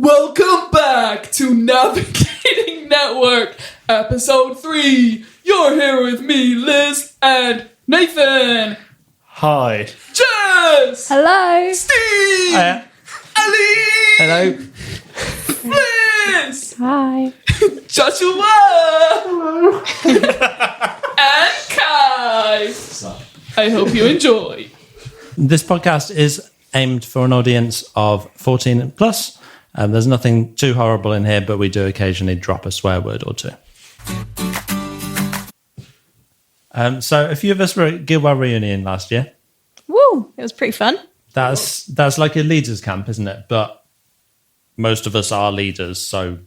Welcome back to Navigating Network, episode 3. You're here with me, Liz, and Nathan. Hi. Jess. Hello. Steve. Hiya. Ali. Hello. Fliss. Hi. Joshua. Hello. And Kai. I hope you enjoy. This podcast is aimed for an audience of 14 and plus. There's nothing too horrible in here, but we do occasionally drop a swear word or two. So a few of us were at Gilwell Reunion last year. Woo! It was pretty fun. That's like a leaders camp, isn't it? But most of us are leaders, so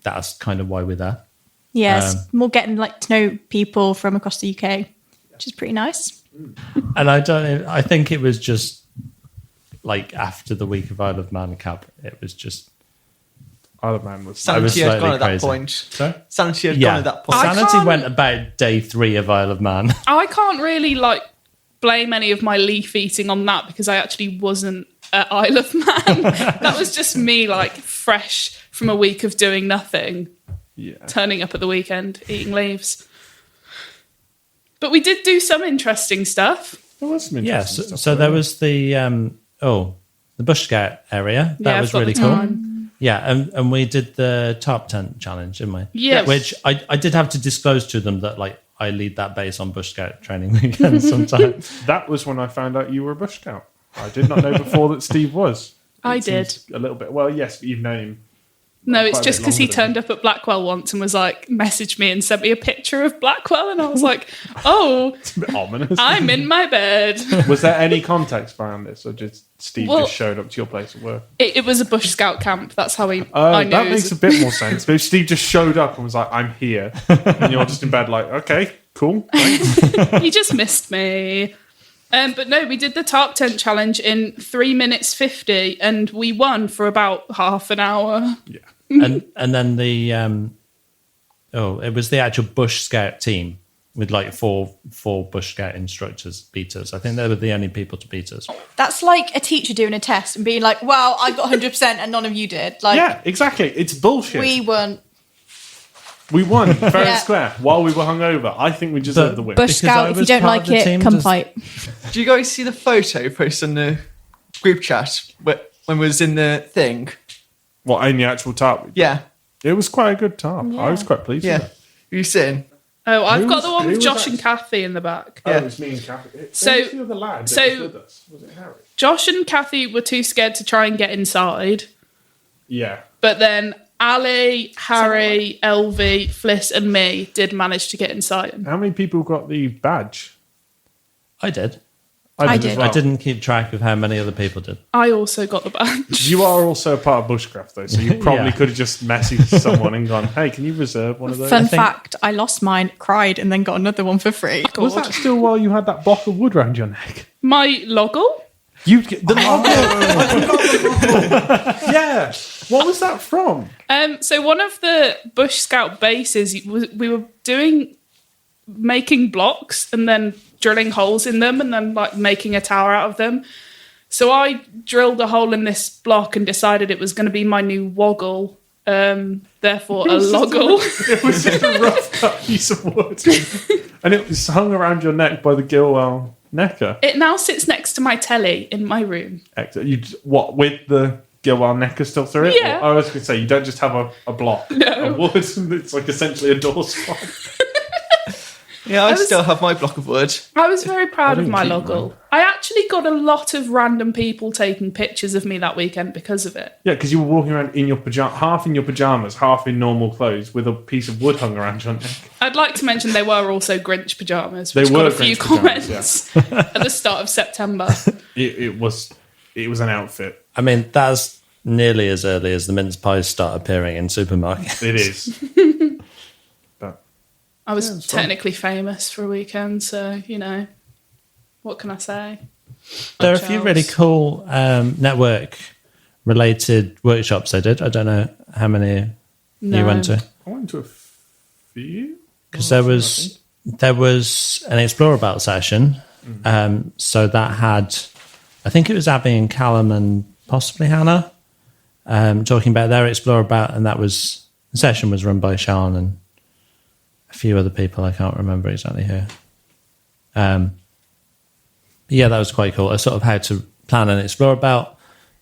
that's kind of why we're there. Yes, more getting to know people from across the UK, which is pretty nice. And I think it was just like after the week of Isle of Man camp, it was just Isle of Man was Sanity had gone at that crazy. point. Sorry? Sanity had gone at that point. Sanity went about day 3 of Isle of Man. I can't really blame any of my leaf eating on that because I actually wasn't at Isle of Man. That was just me fresh from a week of doing nothing, turning up at the weekend, eating leaves. But we did do some interesting stuff. There was some interesting stuff. So there was the Bush Scout area. That was really cool. Yeah, and we did the top tent challenge, didn't we? Yes. Which I did have to disclose to them that I lead that base on Bush Scout training weekends sometimes. That was when I found out you were a Bush Scout. I did not know before that Steve was. I did. A little bit. Well, yes, but you've known him. No, it's quite a just bit because he longer than turned up at Blackwell once and was messaged me and sent me a picture of Blackwell, and I was like, oh, It's a bit ominous. I'm in my bed. Was there any context behind this, or just Steve Well, just showed up to your place of work? It was a Bush Scout camp. That's how I knew. That makes a bit more sense. But if Steve just showed up and was like, I'm here, and you're just in bed okay, cool, thanks. You just missed me. But no, we did the tarp tent challenge in 3 minutes 50, and we won for about half an hour. Yeah. and then the it was the actual Bush Scout team with four Bush Scout instructors beat us. I think they were the only people to beat us. That's like a teacher doing a test and being like, well, I got 100% and none of you did. Yeah, exactly. It's bullshit. We won. We won fair and Yeah. score while we were hungover. I think we deserved the win. Bush Because I Scout, if you was don't part like of the it, team, come just- fight. Do you guys see the photo posted on the group chat when we was in the thing? What, in the actual tarp? Yeah. It was quite a good tarp. I was quite pleased with it. Were you sitting? Oh, I've Who got was- the one who with was Josh that? and Kathy in the back. Oh, Yeah. it was me and Kathy. So- Who was the other lad that so- was with us? Was it Harry? Josh and Kathy were too scared to try and get inside. Yeah. But then Ali, Harry, LV, Fliss, and me did manage to get inside. How many people got the badge? I did. I as did. well. I didn't keep track of how many other people did. I also got the badge. You are also a part of Bushcraft, though, so you probably Yeah. could have just messaged someone and gone, hey, can you reserve one of those? Fun think- fact, I lost mine, cried, and then got another one for free. Was that still while you had that block of wood around your neck? My logo? You the Yeah. What was that from? So one of the Bush Scout bases, we were making blocks and then drilling holes in them and then making a tower out of them. So I drilled a hole in this block and decided it was going to be my new woggle. Therefore, a loggle. It was just a rough cut piece of wood. And it was hung around your neck by the Gilwell necker. It now sits next to my telly in my room. Excellent. What, with the Gilwell necker still through it? Yeah. Or, I was going to say, you don't just have a block of wood. It's essentially a door spot. Yeah, I still have my block of wood. I was very proud of didn't my keep loggle. mine. I actually got a lot of random people taking pictures of me that weekend because of it. Yeah, because you were walking around in your half in your pajamas, half in normal clothes, with a piece of wood hung around your neck. I'd like to mention they were also Grinch pajamas, They which were got a few Grinch comments at the start of September. It was an outfit. I mean, that's nearly as early as the mince pies start appearing in supermarkets. It is. But I was it's fun. technically famous for a weekend, so, what can I say? There are a few really cool network-related workshops I did. I don't know how many you went to. I went to a few. Because there was an Explore About session. So that had, I think it was Abby and Callum and possibly Hannah. talking about their Explore About, and the session was run by Sean and a few other people. I can't remember exactly who. Yeah, that was quite cool. A sort of how to plan and explore about.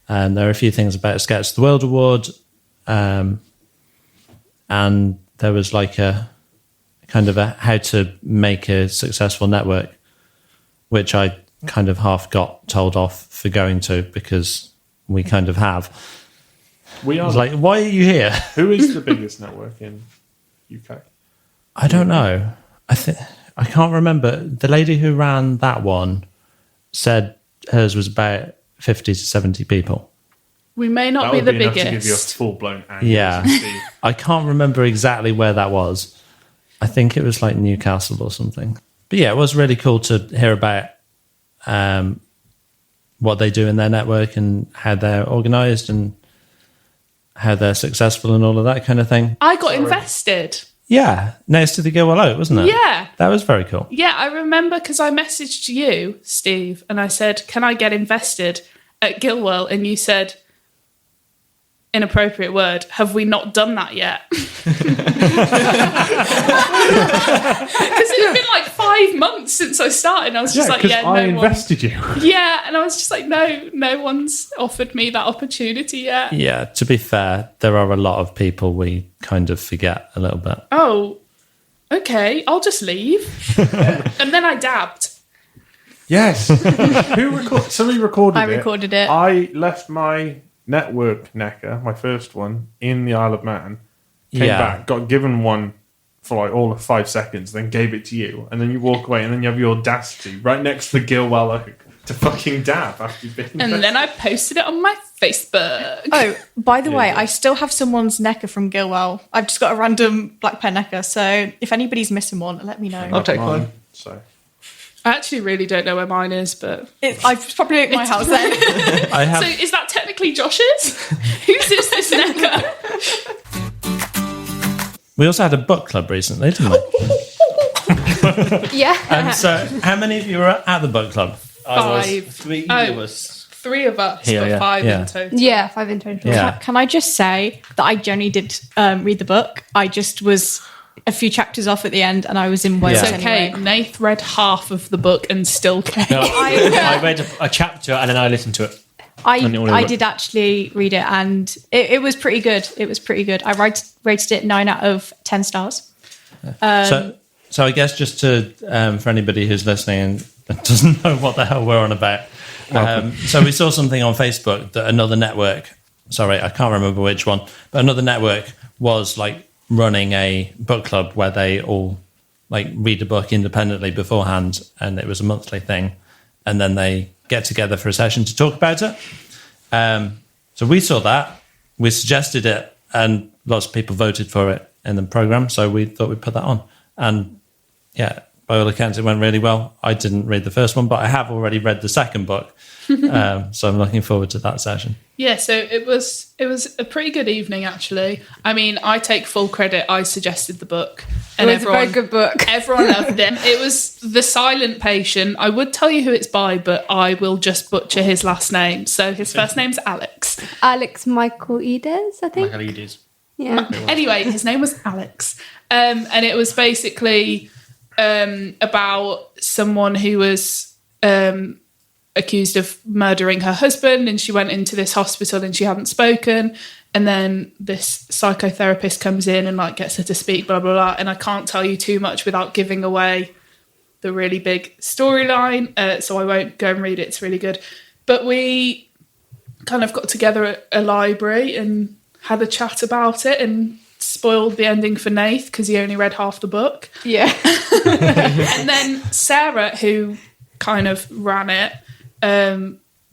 And there are a few things about Sketch the World Award. And there was like a kind of a how to make a successful network, which I kind of half got told off for going to because we kind of have. We I are. was like, why are you here? Who is the biggest network in UK? I don't know. I can't remember. The lady who ran that one said hers was about 50 to 70 people. We may not That be would the be enough to give you a biggest. full-blown aneurysm, Yeah. Steve. I can't remember exactly where that was. I think it was like Newcastle or something. But yeah, it was really cool to hear about what they do in their network and how they're organised and how they're successful and all of that kind of thing. I got invested. Yeah, next to the Gilwell Oak, wasn't it? Yeah. That was very cool. Yeah, I remember because I messaged you, Steve, and I said, can I get invested at Gilwell? And you said, inappropriate word, have we not done that yet? Because it had been like 5 months since I started. And I was just like, because yeah, I no invested you. Yeah, and I was just like, no one's offered me that opportunity yet. Yeah, to be fair, there are a lot of people we kind of forget a little bit. Oh, okay, I'll just leave. And then I dabbed. Yes. Somebody recorded it. I recorded it. I left my network necker, my first one, in the Isle of Man. Came Yeah. back, got given one for like all of 5 seconds, then gave it to you, and then you walk away, and then you have the audacity right next to the Gilwell Oak to fucking dab after you've been. And then I posted it on my Facebook. Oh, by the way, I still have someone's necker from Gilwell. I've just got a random black pen necker, so if anybody's missing one, let me know. I'll take one. So I actually really don't know where mine is, but... I've probably at my house then. I have. So is that technically Josh's? Whose is this necker? We also had a book club recently, didn't we? Yeah. And so, how many of you were at the book club? Five. 3 Oh. of us. 3 of us, Here, but yeah. 5 Yeah. in total. Yeah, 5 in total. Yeah. Can I just say that I generally did read the book? I just was a few chapters off at the end and I was in Wales Yeah. It's okay. anyway. Nath read half of the book and still came. No, I read a chapter and then I listened to it. And the I audiobook. did actually read it and it was pretty good. It was pretty good. I rated it 9 out of 10 stars. So I guess just to for anybody who's listening and doesn't know what the hell we're on about. So we saw something on Facebook that another network, sorry, I can't remember which one, but another network was like running a book club where they all like read a book independently beforehand, and it was a monthly thing, and then they get together for a session to talk about it. So we saw that, we suggested it, and lots of people voted for it in the program, so we thought we'd put that on. And yeah, by all accounts, it went really well. I didn't read the first one, but I have already read the second book, so I'm looking forward to that session. Yeah, so it was a pretty good evening, actually. I mean, I take full credit. I suggested the book. And It was a very good book. Everyone loved it. It was The Silent Patient. I would tell you who it's by, but I will just butcher his last name. So his first name's Alex. Alex Michael Edes, I think. Michael Edes. Yeah. Anyway, his name was Alex. And it was basically about someone who was accused of murdering her husband, and she went into this hospital and she hadn't spoken, and then this psychotherapist comes in and like gets her to speak, blah blah blah. And I can't tell you too much without giving away the really big storyline, so I won't go and read it. It's really good. But we kind of got together at a library and had a chat about it and spoiled the ending for Nath because he only read half the book. Yeah. And then Sarah, who kind of ran it,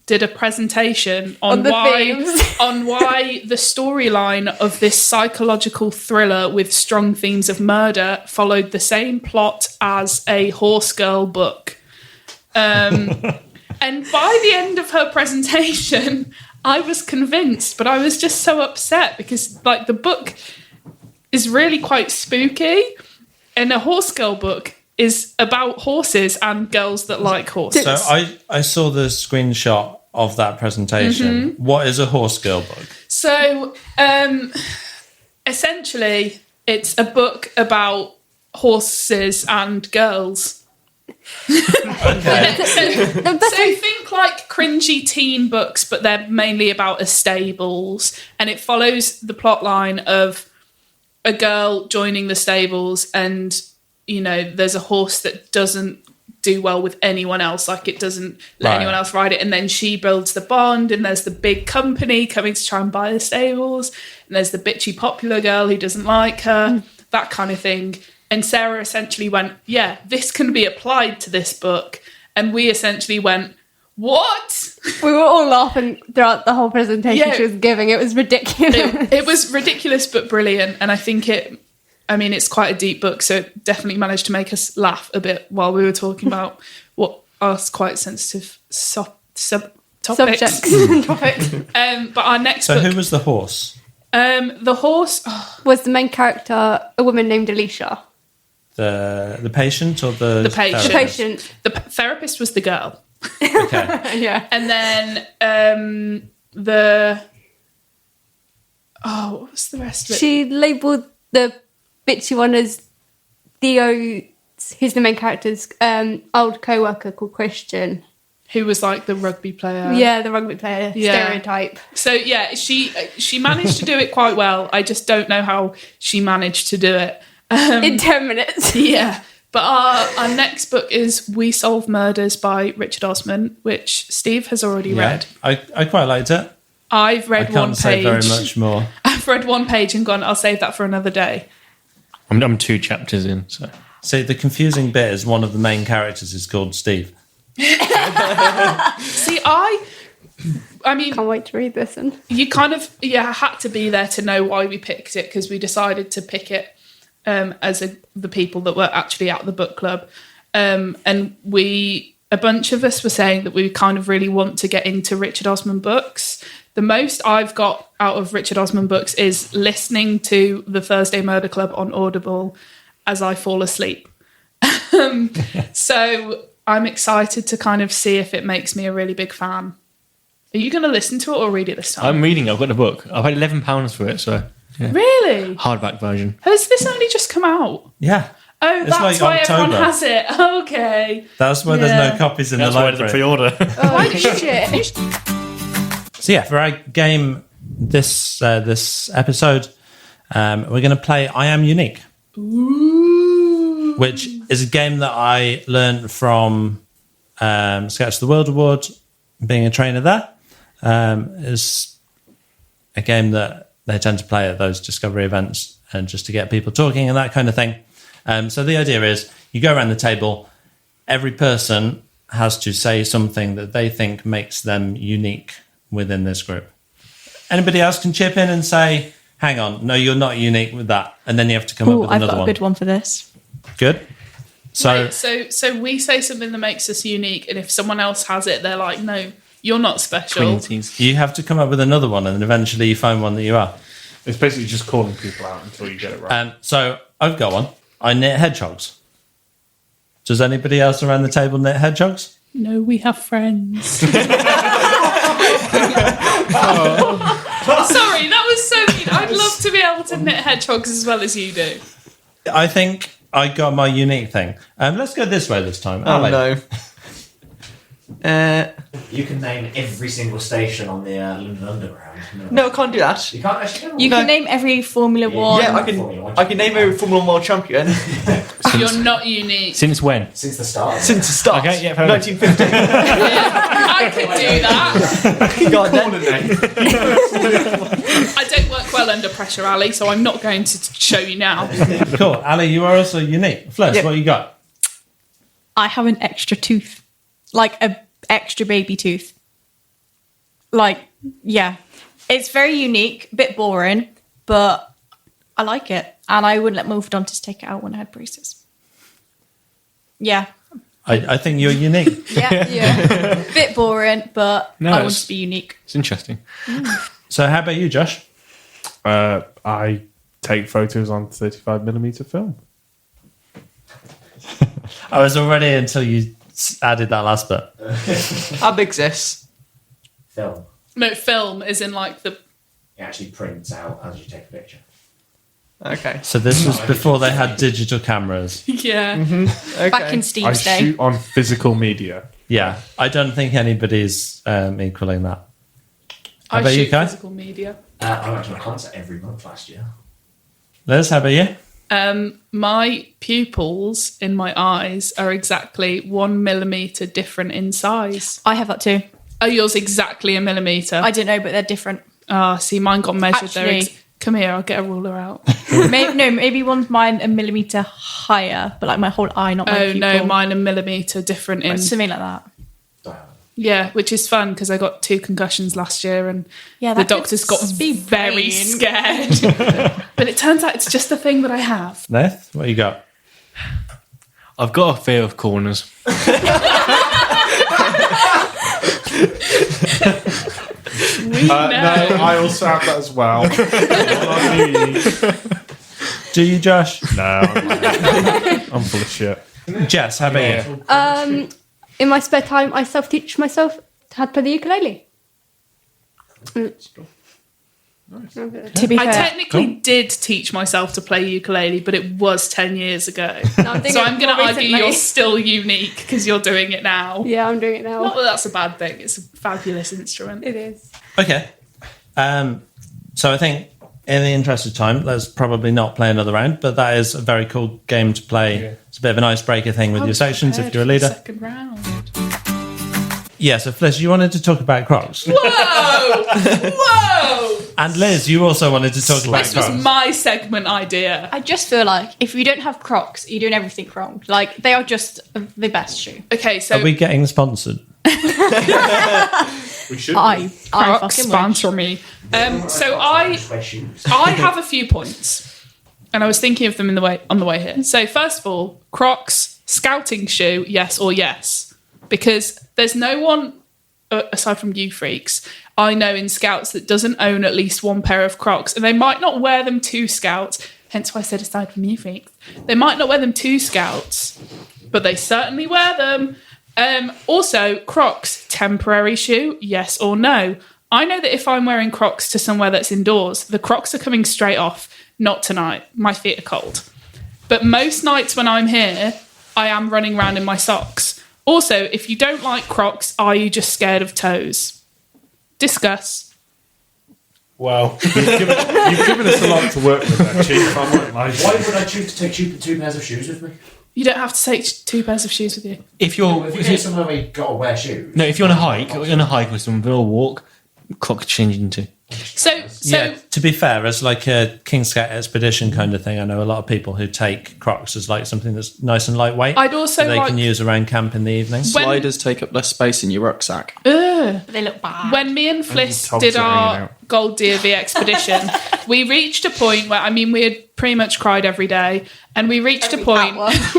did a presentation on the why themes. on why the storyline of this psychological thriller with strong themes of murder followed the same plot as a horse girl book. And by the end of her presentation, I was convinced, but I was just so upset because like the book is really quite spooky, and a horse girl book is about horses and girls that like horses. So I saw the screenshot of that presentation. What is a horse girl book? So, essentially, it's a book about horses and girls. Okay. So think like cringy teen books, but they're mainly about stables, and it follows the plot line of a girl joining the stables, and there's a horse that doesn't do well with anyone else, like it doesn't let anyone else ride it, and then she builds the bond, and there's the big company coming to try and buy the stables, and there's the bitchy popular girl who doesn't like her, that kind of thing. And Sarah essentially went, yeah, this can be applied to this book. And we essentially went, what? We were all laughing throughout the whole presentation Yeah. she was giving. It was ridiculous. It was ridiculous but brilliant. And I think it's quite a deep book, so it definitely managed to make us laugh a bit while we were talking about what are quite sensitive topics. Subjects and topics. But our next So book... who was the horse? the horse... Was the main character a woman named Alicia? The patient or the patient. The therapist? patient. The therapist was the girl. Okay. Yeah. And then what was the rest of it? She labelled the bitchy one as Theo, who's the main character's old co-worker called Christian. Who was like the rugby player. Yeah, the rugby player Yeah. stereotype. So yeah, she managed to do it quite well. I just don't know how she managed to do it. In 10 minutes. Yeah. But our next book is We Solve Murders by Richard Osman, which Steve has already read. I quite liked it. I've read I can't one say page. very much more. I've read one page and gone, I'll save that for another day. I'm 2 chapters in, so. See, the confusing bit is one of the main characters is called Steve. See, I mean, Can't wait to read this one. you kind of had to be there to know why we picked it, because we decided to pick it as the people that were actually at the book club, and a bunch of us were saying that we kind of really want to get into Richard Osman books. The most I've got out of Richard Osman books is listening to the Thursday Murder Club on Audible as I fall asleep. So I'm excited to kind of see if it makes me a really big fan. Are you going to listen to it or read it this time? I'm reading it. I've got the book. I've paid £11 for it, so. Yeah. Really? Hardback version. Has this only just come out? Yeah. Oh, It's that's like why everyone October. has it. Okay. That's why Yeah. there's no copies in That's the why the library. pre-order. Oh, shit. So yeah, for our game this episode, we're going to play I Am Unique, which is a game that I learned from Sketch the World Award, being a trainer there. It's a game that they tend to play at those discovery events and just to get people talking and that kind of thing. So the idea is you go around the table, every person has to say something that they think makes them unique within this group. Anybody else can chip in and say, hang on, no, you're not unique with that. And then you have to come up with I've another got a one. good one for this. Good. So, Wait, so we say something that makes us unique, and if someone else has it, they're like, no, you're not special. you have to come up with another one, and eventually you find one that you are. It's basically just calling people out until you get it right. So I've got one. I knit hedgehogs. Does anybody else around the table knit hedgehogs? No, we have friends. Sorry, that was so mean. I'd love to be able to knit hedgehogs as well as you do. I think I got my unique thing. Let's go this way this time. Oh, Ali. no. You can name every single station on the London Underground. No, I can't do that. You can't actually. You can name every Formula One. Yeah, I can name every Formula 1 world champion You're not unique. Since when? Since the start. since the start. Okay, yeah, fair enough. 1950. I could do that. Go on then. I don't work well under pressure, Ali, so I'm not going to show you now. Cool. Ali, you are also unique. Fliss, Yep. what you got? I have an extra tooth, like a extra baby tooth. Like, yeah, it's very unique, a bit boring, but I like it, and I wouldn't let my orthodontist take it out when I had braces. Yeah, I think you're unique. yeah, bit boring, but No, I want it's- to be unique. It's interesting. So how about you, Josh? I take photos on 35mm film. I was already until you added that last bit. How big's this? Film. No, film is in like the. It actually prints out as you take a picture. Okay. So this was before they had digital cameras. Yeah. Okay. Back in I Steve's day. shoot on physical media. Yeah, I don't think anybody's equaling that. How I about you, shoot Kai? physical media. I went to a concert every month last year. Liz, how about you? My pupils in my eyes are exactly 1 millimeter different in size. I have that too. Are yours exactly a millimeter? I don't know, but they're different. See, mine got measured. Actually- Come here, I'll get a ruler out. Maybe one's mine a millimeter higher, but like my whole eye, not my Oh pupil. no, mine a millimeter different in. Something like that. Yeah, which is fun because I got 2 concussions last year and Yeah, the that could doctors got be very brain. scared. But it turns out it's just a thing that I have. Nath, what you got? I've got a fear of corners. We know. No, I also have that as well. Not me. Do you, Josh? No, I'm full of shit. Jess, how about you? In my spare time, I self-teach myself how to play the ukulele. To be I fair, technically did teach myself to play ukulele, but it was 10 years ago. No, I'm doing So it I'm going to more argue recently. you're still unique because you're doing it now. Yeah, I'm doing it Not now. that that's a bad thing. It's a fabulous instrument. It is. Okay. So I think in the interest of time, let's probably not play another round, but that is a very cool game to play. Yeah. It's a bit of an icebreaker thing with I your was stations if prepared you're a for the leader. Second round. Yeah, so Fliss, you wanted to talk about Crocs. Whoa! Whoa! And Liz, you also wanted to talk about This was Crocs. my segment idea. I just feel like if you don't have Crocs, you're doing everything wrong. Like they are just the best shoe. Okay, so Are we getting sponsored? We should. I Crocs fucking sponsor me. So I have a few points, and I was thinking of them on the way here. So first of all, Crocs scouting shoe, yes or yes, because there's no one aside from you freaks I know in Scouts that doesn't own at least one pair of Crocs, and they might not wear them to Scouts. Hence why I said aside from you freaks, they might not wear them to Scouts, but they certainly wear them. Also, Crocs, temporary shoe, yes or no? I know that if I'm wearing Crocs to somewhere that's indoors, the Crocs are coming straight off. Not tonight. My feet are cold. But most nights when I'm here, I am running around in my socks. Also, if you don't like Crocs, are you just scared of toes? Discuss. Well, you've given us a lot to work with, there, Chief. I won't lie to you. Why would I choose to take two pairs of shoes with me? You don't have to take 2 pairs of shoes with you. If If you're we get somewhere where you've got to wear shoes. no, if you're on a hike with someone, or a walk, Crocs change into. So Yeah, to be fair, as like a King Scout expedition kind of thing, I know a lot of people who take Crocs as like something that's nice and lightweight. I'd also that they like can use around camp in the evening. When- Sliders take up less space in your rucksack. They look bad. when me and Fliss togs did are hanging our out. Gold DV expedition, we reached a point where, we had pretty much cried every day, and we reached a point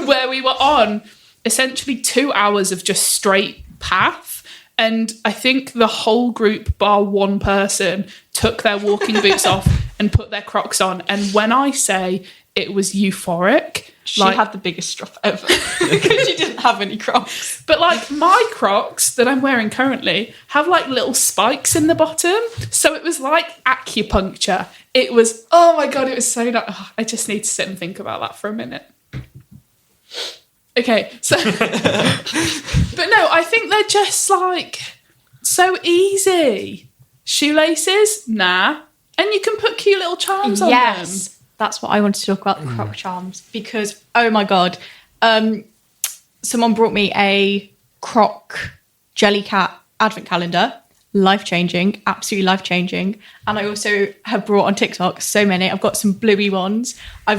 where we were on essentially 2 hours of just straight path. And I think the whole group, bar one person, took their walking boots off and put their Crocs on. And when I say it was euphoric, She like, had the biggest strop ever because she didn't have any Crocs. but like my Crocs that I'm wearing currently have like little spikes in the bottom. So it was like acupuncture. It was, oh my God, it was so nice. Oh, I just need to sit and think about that for a minute. Okay, so, but no, I think they're just like so easy. Shoelaces, nah. And you can put cute little charms on them. Yes, that's what I wanted to talk about, the Croc charms, because oh my God, someone brought me a Croc Jellycat advent calendar. Life-changing, absolutely life-changing. And I also have brought on TikTok so many. I've got some bluey ones. I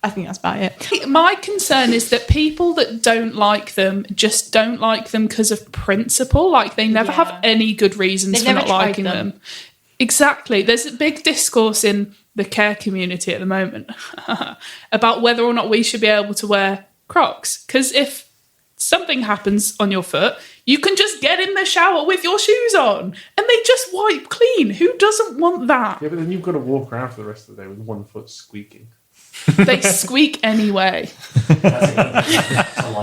think that's about it. My concern is that people that don't like them just don't like them because of principle. Like they never have any good reasons They've for never not tried liking them. them. Exactly. There's a big discourse in the care community at the moment about whether or not we should be able to wear Crocs. Because if something happens on your foot, you can just get in the shower with your shoes on and they just wipe clean. Who doesn't want that? Yeah, but then you've got to walk around for the rest of the day with one foot squeaking. They squeak anyway.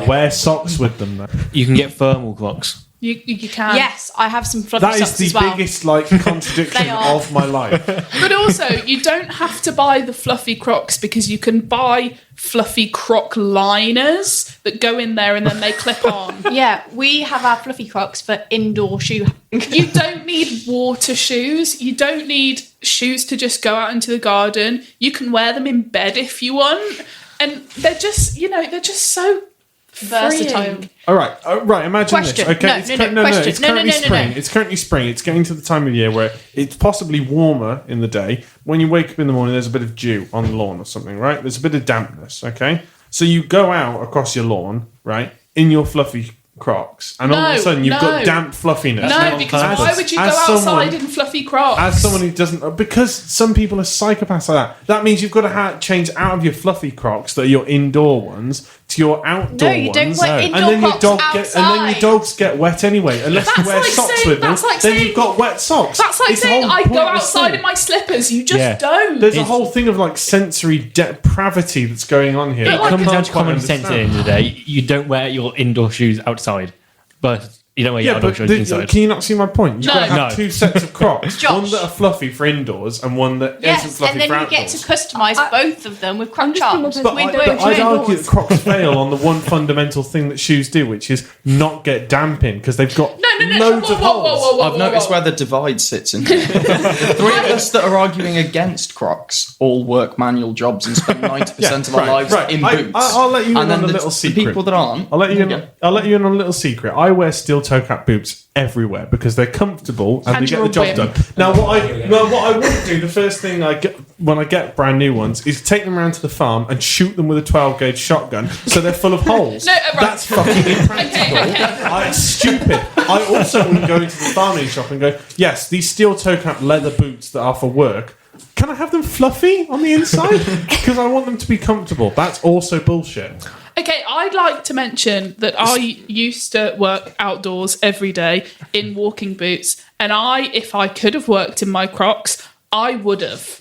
Wear socks with them, though. You can get thermal Crocs. You can. Yes, I have some fluffy That socks is as the well. biggest contradiction They are. of my life. But also, you don't have to buy the fluffy Crocs because you can buy fluffy Croc liners that go in there and then they clip on. Yeah, we have our fluffy Crocs for indoor shoe. You don't need water shoes. You don't need shoes to just go out into the garden. You can wear them in bed if you want. And they're just, they're just so Versatile. freeing. All right, imagine Question. this. Okay, No, it's no, cur- no, question. It's No, no, currently no, no, spring. no. It's currently spring. It's getting to the time of year where it's possibly warmer in the day. When you wake up in the morning, there's a bit of dew on the lawn or something, right? There's a bit of dampness. Okay, so you go out across your lawn, right, in your fluffy Crocs, and all of a sudden you've got damp fluffiness. No, because why would you go outside in fluffy Crocs? As someone who doesn't, because some people are psychopaths like that. That means you've got to change out of your fluffy Crocs that are your indoor ones to your outdoor No, you don't ones. wear indoor and then Crocs outside. dogs get wet anyway. Unless you That's wear like socks saying- with them, that's like then saying- you've got wet socks. That's like It's a saying whole I go pointless outside thing. in my slippers. You just Yeah. don't. There's a whole thing of like sensory depravity that's going on here. It that I comes can't down to quite common sense at the understand. end of the day. You don't wear your indoor shoes outside, but you don't wear your Yeah, outdoor but shoes inside. can you not see my point? You've No. got to have No. two sets of Crocs. Josh. One that are fluffy for indoors and one that isn't Yes, fluffy and then for you get to outdoors. customise both of them with Croc charms. But With I'd both argue shoes. that Crocs fail on the one fundamental thing that shoes do, which is not get damp in, because they've got No. loads Whoa, of whoa, holes. whoa, whoa, I've noticed where the divide sits in here. The three of us that are arguing against Crocs all work manual jobs and spend 90% of our lives in boots. I'll let you in and then on a the little secret. people that aren't. I'll let you in. Yeah. I'll let you in on a little secret. I wear steel toe cap boots everywhere because they're comfortable and they get you're the a job wimp. done. Now, what I wouldn't do, the first thing I get when I get brand new ones, is take them around to the farm and shoot them with a 12-gauge shotgun so they're full of holes. No, right. That's fucking impractical. It's stupid. I also wouldn't go into the farming shop and go, yes, these steel toe cap leather boots that are for work. Can I have them fluffy on the inside? Because I want them to be comfortable. That's also bullshit. Okay, I'd like to mention that I used to work outdoors every day in walking boots, and if I could have worked in my Crocs, I would have.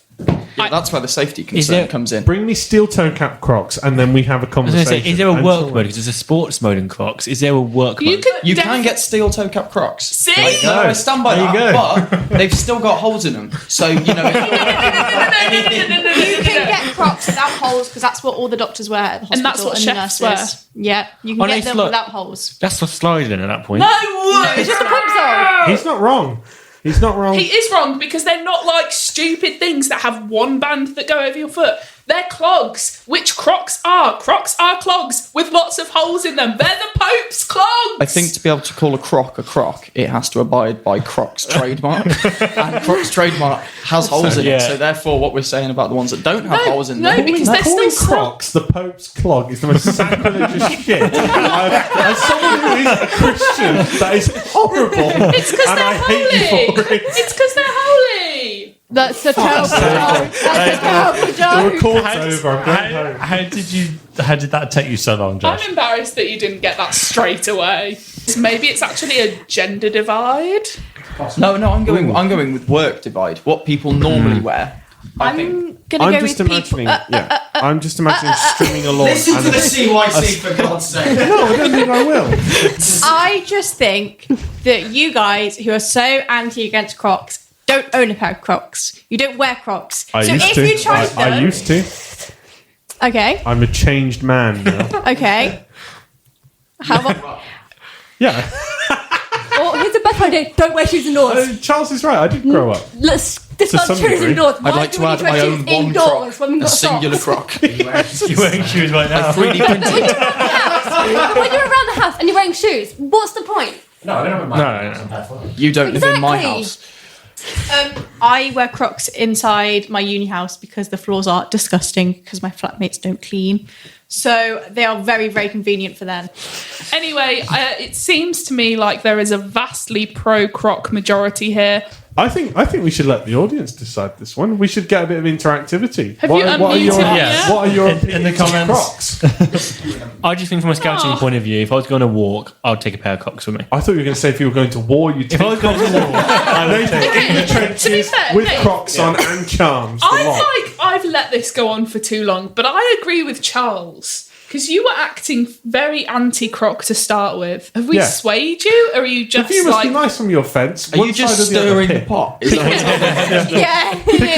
Yeah, that's where the safety concern comes in. Bring me steel toe cap Crocs, and then we have a I was conversation. going to say, is there a And work so on. mode? Because there's a sports mode in Crocs. Is there a work You mode? You can can get steel toe cap Crocs. See? No, I stand by There you that, but they've still got holes in them. So, you know, if you're You can get Crocs without holes because that's what all the doctors wear at the hospital. And that's what the chefs nurses. Yeah, you can Oh, get nice them look. without holes. That's for sliding at that point. It's just a pencil. He's not wrong. He's not wrong. He is wrong because they're not like stupid things that have one band that go over your foot. They're clogs, which Crocs are. Crocs are clogs with lots of holes in them. They're the Pope's clogs. I think to be able to call a croc, it has to abide by Crocs trademark. And Crocs trademark has holes in it. So therefore, what we're saying about the ones that don't have holes in them... because they're Calling still Crocs the Pope's clog is the most sacrilegious shit. As someone who is a Christian, that is horrible. It's because and they're I hate you holy. for it. It's because they're holy. That's a terrible joke. That's a terrible The joke. record's over. I'm going home. How did that take you so long, Josh? I'm embarrassed that you didn't get that straight away. Maybe it's actually a gender divide. No, I'm going with work divide. What people normally wear. I think. I'm gonna I'm go just with imagining. people. I'm just imagining strimming along. Listen to the CYC for God's sake. No, I don't think I will. I just think that you guys who are so anti against Crocs don't own a pair of Crocs. You don't wear Crocs. I so used if to. you tried them, I used to. okay, I'm a changed man now. okay. How about Yeah. Or here's a better idea. Don't wear shoes indoors. Charles is right. I did grow up. Let's discuss some shoes degree. indoors. I'd Why like do to we add need to my wear own shoes one indoors when we've croc, a got singular socks? croc. You're wearing shoes right now. 3D printed. When you're around the house and you're wearing shoes, what's the point? No, I don't have No. You don't live in my Exactly. house. I wear Crocs inside my uni house because the floors are disgusting because my flatmates don't clean. So they are very, very convenient for them. Anyway, it seems to me like there is a vastly pro-Croc majority here. I think we should let the audience decide this one. We should get a bit of interactivity. Have you unmuted your, him yet? what are your In the opinions on comments. Crocs? I just think from a scouting point of view, if I was going to walk, I'd take a pair of Crocs with me. I thought you were going to say if you were going to war, you'd take If I was going Crocs to to war. Nathan, in the to be trenches fair, with Nate, Crocs on and charms. The lot. I've let this go on for too long, but I agree with Charles. Because you were acting very anti-Croc to start with. Have we Yeah. swayed you, or are you The just view must like... be nice from your fence. Are One you just side or the other stirring the pit. pot? Is that what's happening? Yeah, Pick a it is.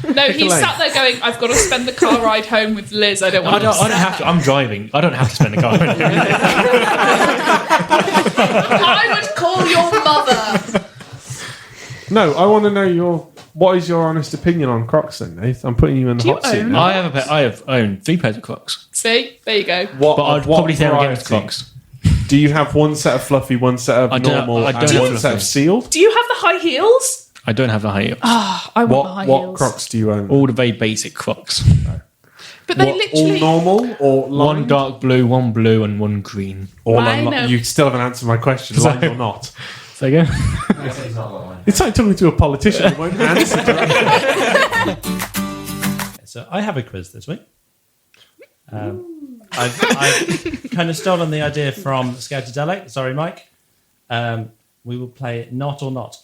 lane. No, Pick a he lane. sat there going, I've got to spend the car ride home with Liz. I don't want I don't have to. I'm driving. I don't have to spend the car. I would call your mother. No, I want to know what is your honest opinion on Crocs then, Nath? I'm putting you in the Do you hot seat own now. I own 3 pairs of Crocs, See? There you go. What, but I'd of what probably say I'm against variety? Crocs. Do you have one set of fluffy, one set of I don't- normal, I don't and have one set fluffy. of sealed? Do you have the high heels? I don't have the high heels. I want the high What heels. Crocs do you own? All the very basic Crocs. But they What, all literally... normal or lined? One dark blue, one blue, and one green. Or I unli- know. You still haven't answered my question, lined or not. Say again. It's not long. It's like talking to a politician who won't answer directly. So I have a quiz this week. I've kind of stolen the idea from Scoutadelic. Sorry, Mike. We will play Not or Not.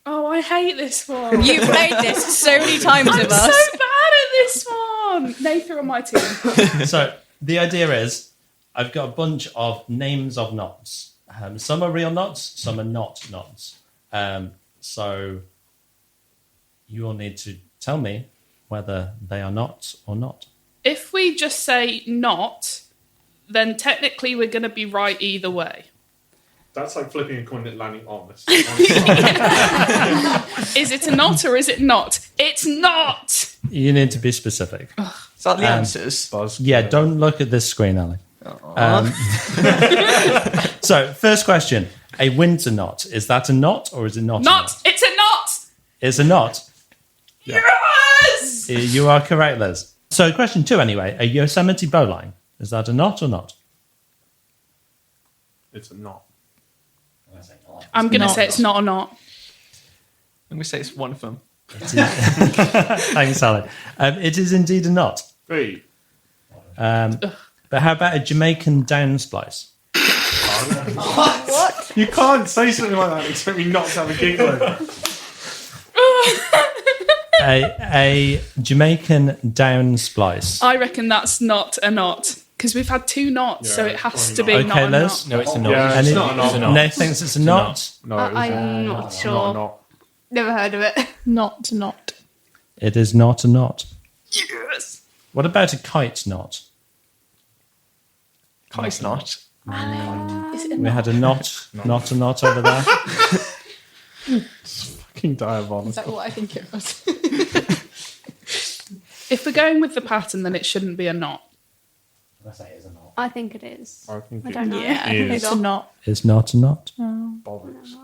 Oh, I hate this one. You played this so many times I'm with so us. bad at this one. Nathan on my team. So the idea is I've got a bunch of names of knots. Some are real knots, some are not knots. So you all need to tell me whether they are knots or not. If we just say not, then technically we're going to be right either way. That's like flipping a coin and landing on this. Is it a knot or is it not? It's not! You need to be specific. Is that the answers? Yeah, don't look at this screen, Ali. So, first question. A winter knot. Is that a knot or is it not? Not! It's a knot! It's a knot. Yes! You are correct, Liz. So, question 2 anyway. A Yosemite bowline. Is that a knot or not? It's a knot. I'm going to Not. say it's not a knot. I'm going to say it's one of them. Thanks, Sally. It is indeed a knot. Hey. But how about a Jamaican down splice? You can't say something like that and expect me not to have a giggle over it. A Jamaican down splice. I reckon that's not a knot. Because we've had 2 knots, so it has to be Okay, not a Liz? knot. No, it's a knot. Yeah, And it's it- not a knot. It's a knot. Nate thinks it's a knot. No, I'm not Not a sure. knot. Never heard of it. Not. It is not a knot. Yes! What about a kite knot? It's not. Is it a We knot? had a knot, not a knot over there. Fucking diabolical. Is that what I think it was? If we're going with the pattern, then it shouldn't be a knot. I say it's a knot. I think it is. I think I it don't know. Yeah, is. it's a not. It's not a knot. bollocks.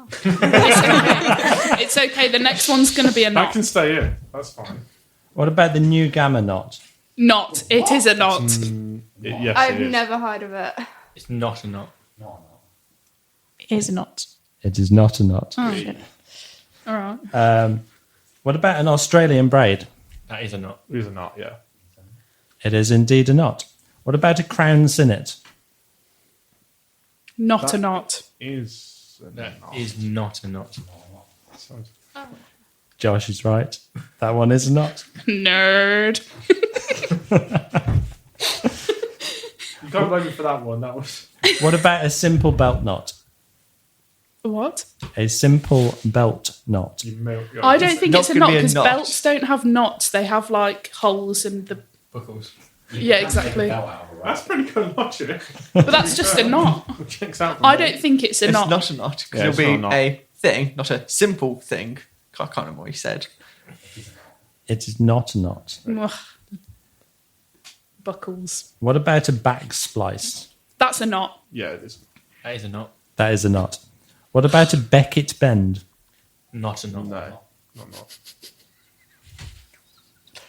It's okay. The next one's going to be a That knot. can stay in. That's fine. What about the new gamma knot? Not. It is a knot. Yes, I've it is. never heard of it. It's not a knot. It is not. It is not a knot. Oh, shit. All right. What about an Australian braid? That is a knot. It is a knot, yeah. It is indeed a knot. What about a crown sinnet? Not a knot. Is a That knot. is not a knot. Josh is right. That one is a knot. Nerd. You can't blame me for that one. That was. What about a simple belt knot? What? A simple belt knot. I don't think not it's a gonna knot be a because knot. belts don't have knots. They have like holes in the. Buckles. Yeah, exactly. That's pretty good logic. But that's just a knot. Checks out. I don't think it's a It's knot. not a knot. Because Yeah, it'll be it's not a knot. a thing, not a simple thing. I can't remember what he said. It is not a knot. Ugh. Buckles. What about a back splice? That's a knot. Yeah, it is. That is a knot. That is a knot. What about a Beckett bend? Not a knot. No, not.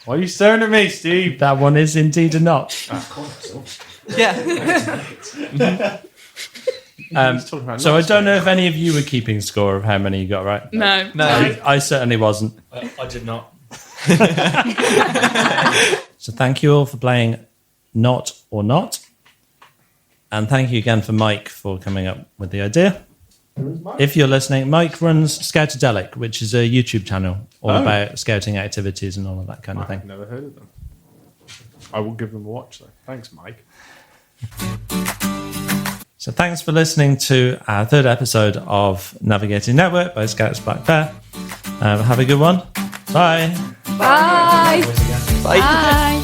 Why are you staring at me, Steve? That one is indeed a knot. Yeah. So I don't know if any of you were keeping score of how many you got right. No. No. I certainly wasn't. I did not. So thank you all for playing Not or Not. And thank you again for Mike for coming up with the idea. If you're listening, Mike runs Scoutadelic, which is a YouTube channel all about scouting activities and all of that kind of thing. I've never heard of them. I will give them a watch, though. Thanks, Mike. So thanks for listening to our third episode of Navigating Network by Scouts Black Bear. Have a good one. Bye. Bye. Bye. Bye.